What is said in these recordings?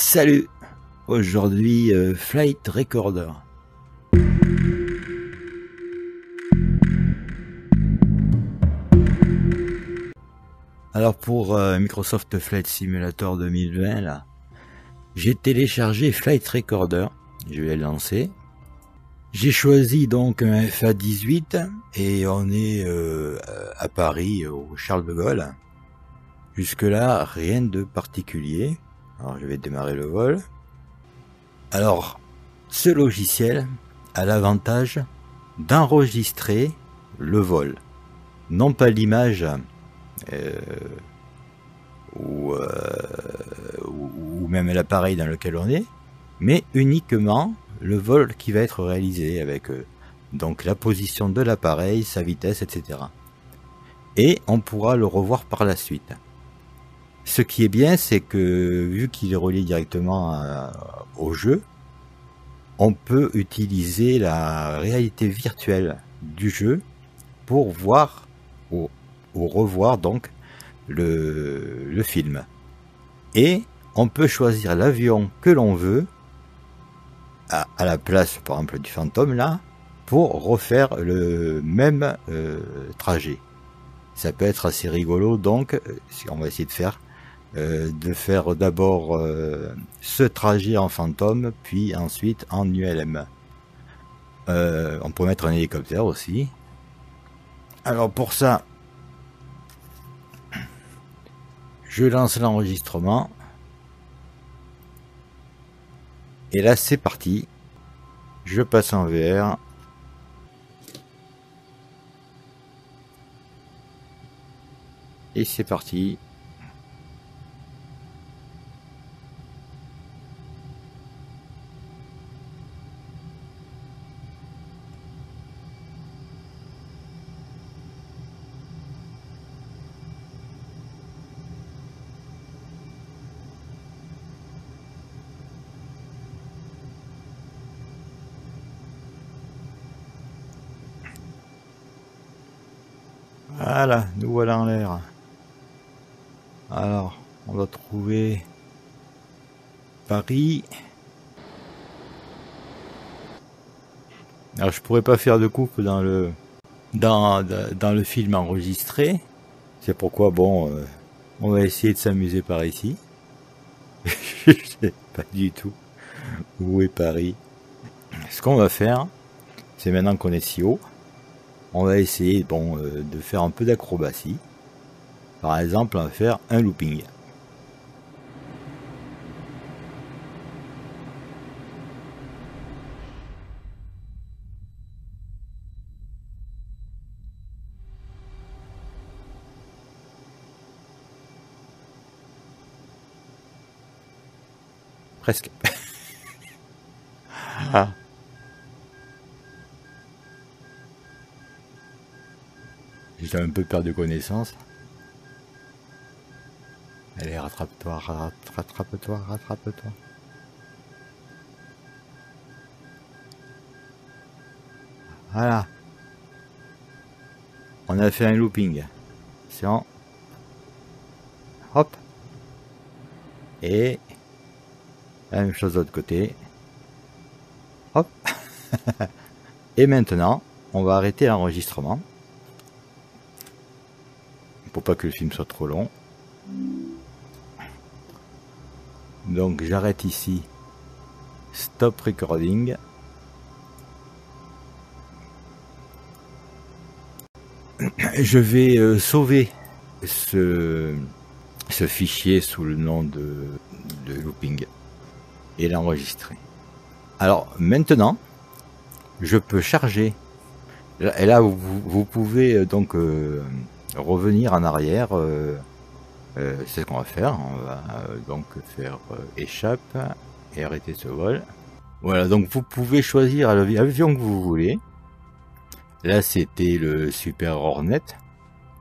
Salut. Aujourd'hui, Flight Recorder. Alors pour Microsoft Flight Simulator 2020, là, j'ai téléchargé Flight Recorder. Je vais le lancer. J'ai choisi donc un FA-18 et on est à Paris, au Charles de Gaulle. Jusque là, rien de particulier. Alors je vais démarrer le vol. Alors, ce logiciel a l'avantage d'enregistrer le vol, non pas l'image ou même l'appareil dans lequel on est, mais uniquement le vol qui va être réalisé avec donc la position de l'appareil, sa vitesse, etc. Et on pourra le revoir par la suite. Ce qui est bien, c'est que vu qu'il est relié directement au jeu, on peut utiliser la réalité virtuelle du jeu pour voir ou revoir donc le film. Et on peut choisir l'avion que l'on veut à la place, par exemple, du Phantom là, pour refaire le même trajet. Ça peut être assez rigolo, donc on va essayer de faire d'abord ce trajet en Phantom, puis ensuite en ULM. On peut mettre un hélicoptère aussi. Alors pour ça, je lance l'enregistrement. Et là c'est parti. Je passe en VR. Et c'est parti. Voilà, nous voilà en l'air. Alors, on va trouver Paris. Alors, je pourrais pas faire de coupe dans le film enregistré. C'est pourquoi, bon, on va essayer de s'amuser par ici. Je sais pas du tout où est Paris. Ce qu'on va faire, c'est maintenant qu'on est si haut, on va essayer de faire un peu d'acrobatie. Par exemple, on va faire un looping. Presque. Ah. J'ai un peu perdu connaissance. Allez, rattrape-toi, rattrape-toi, rattrape-toi. Voilà. On a fait un looping. C'est en... Hop. Et... la même chose de l'autre côté. Hop. Et maintenant, on va arrêter l'enregistrement. Pour pas que le film soit trop long. Donc j'arrête ici. Stop recording. Je vais sauver ce fichier sous le nom de looping et l'enregistrer. Alors maintenant, je peux charger. Et là, vous pouvez donc revenir en arrière. C'est ce qu'on va faire. On va donc faire échappe et arrêter ce vol. Voilà, donc vous pouvez choisir l'avion que vous voulez. Là, c'était le Super Hornet.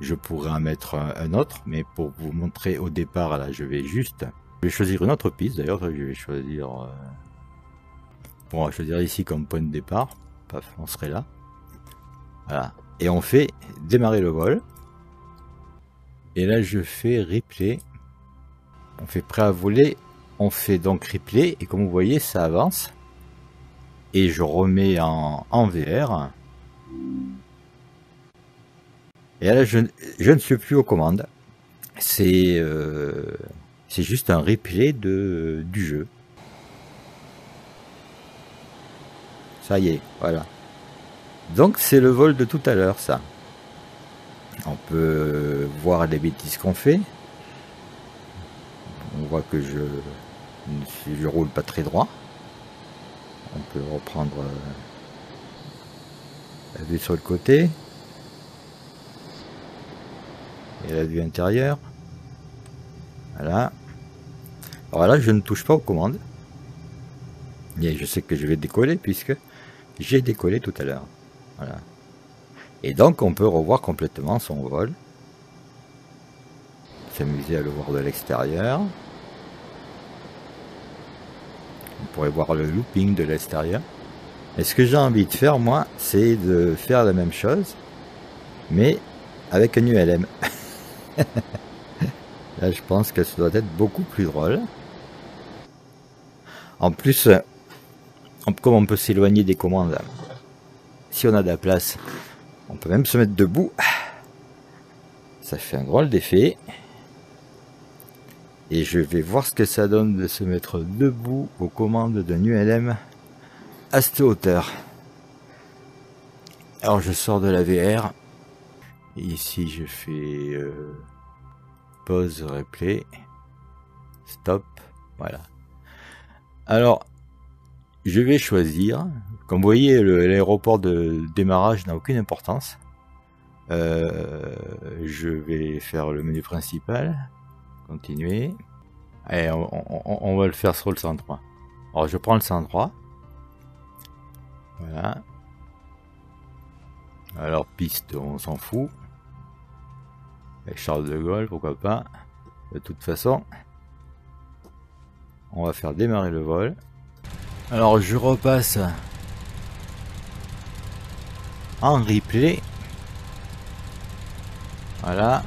Je pourrais en mettre un autre, mais pour vous montrer au départ, là, je vais choisir une autre piste. D'ailleurs, je vais choisir... bon, on va choisir ici comme point de départ. Paf, on serait là. Voilà. Et on fait démarrer le vol. Et là, je fais replay. On fait prêt à voler on fait donc replay et comme vous voyez ça avance. Et je remets en VR. Et là je ne suis plus aux commandes. C'est juste un replay du jeu. Ça y est, voilà. Donc c'est le vol de tout à l'heure, ça. On peut voir les bêtises qu'on fait. On voit que je roule pas très droit. On peut reprendre la vue sur le côté. Et la vue intérieure. Voilà. Alors là, je ne touche pas aux commandes. Et je sais que je vais décoller puisque j'ai décollé tout à l'heure. Voilà. Et donc, on peut revoir complètement son vol. S'amuser à le voir de l'extérieur. On pourrait voir le looping de l'extérieur. Et ce que j'ai envie de faire, moi, c'est de faire la même chose, mais avec un ULM. Là, je pense que ça doit être beaucoup plus drôle. En plus, comme on peut s'éloigner des commandes, si on a de la place, on peut même se mettre debout. Ça fait un drôle d'effet. Et je vais voir ce que ça donne de se mettre debout aux commandes d'un ULM à cette hauteur. Alors je sors de la VR. Et ici je fais pause, replay, stop. Voilà. Alors je vais choisir. Comme vous voyez, l'aéroport de démarrage n'a aucune importance. Je vais faire le menu principal. Continuer. Allez, on va le faire sur le 103. Alors je prends le 103. Voilà. Alors piste, on s'en fout. Et Charles de Gaulle, pourquoi pas. De toute façon, on va faire démarrer le vol. Alors je repasse en replay. Voilà.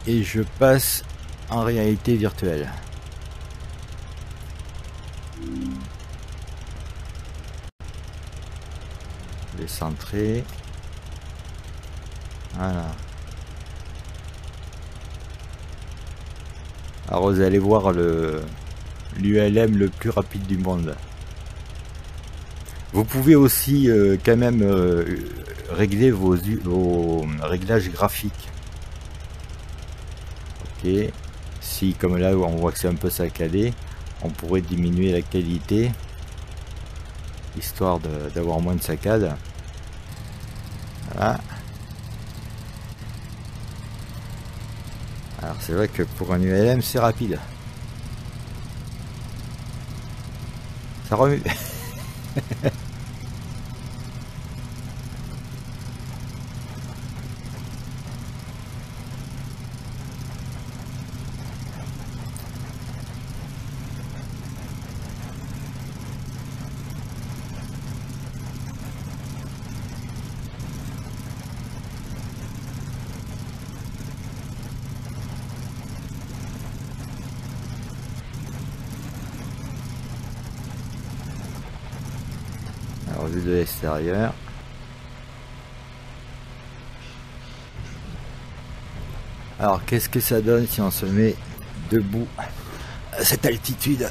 Et je passe en réalité virtuelle. Les centrer. Voilà. Alors vous allez voir l'ULM le plus rapide du monde. Vous pouvez aussi quand même régler vos réglages graphiques. Ok. Si comme là on voit que c'est un peu saccadé, on pourrait diminuer la qualité histoire d'avoir moins de saccades. Voilà. Alors c'est vrai que pour un ULM c'est rapide. Ça remue. Alors vue de l'extérieur. Alors qu'est-ce que ça donne si on se met debout à cette altitude?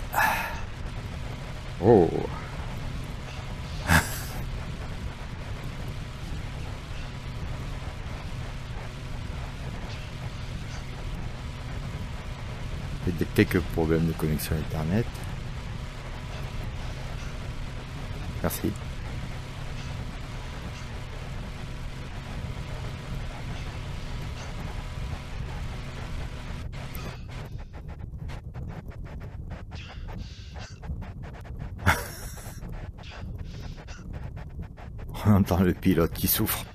Oh. Il y a quelques problèmes de connexion internet. Merci. On entend le pilote qui souffre.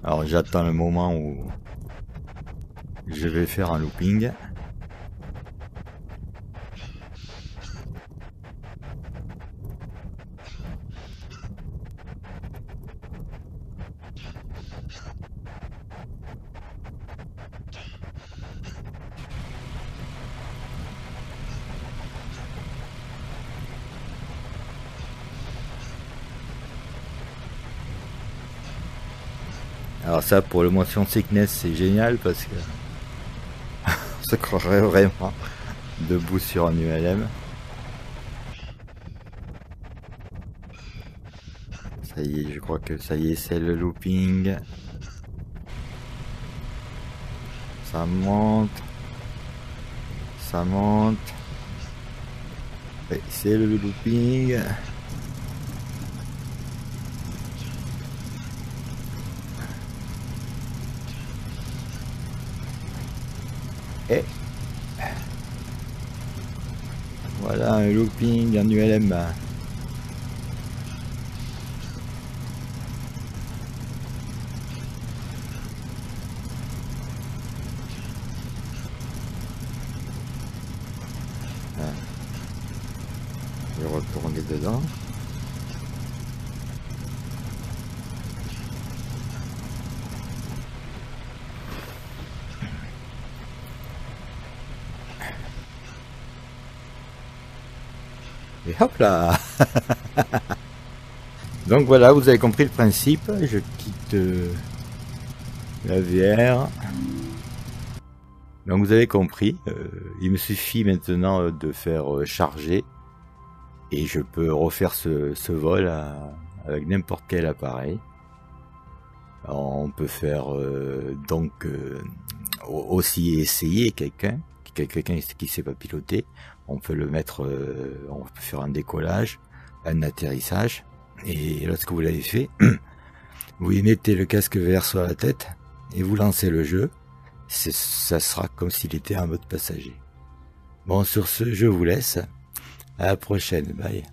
Alors j'attends le moment où je vais faire un looping. Alors ça, pour le motion sickness, c'est génial parce que on se croirait vraiment debout sur un ULM. Ça y est, je crois que ça y est, c'est le looping. Ça monte. Ça monte. Et c'est le looping. Et voilà un looping, un ULM. Je vais retourner dedans. Et hop là. Donc voilà, vous avez compris le principe. Je quitte la VR. Donc vous avez compris. Il me suffit maintenant de faire charger. Et je peux refaire ce vol avec n'importe quel appareil. Alors, on peut faire aussi essayer quelqu'un qui sait pas piloter. On peut le mettre, on peut faire un décollage, un atterrissage. Et lorsque vous l'avez fait, vous y mettez le casque VR sur la tête et vous lancez le jeu. Ça sera comme s'il était en mode passager. Bon, sur ce, je vous laisse. À la prochaine. Bye.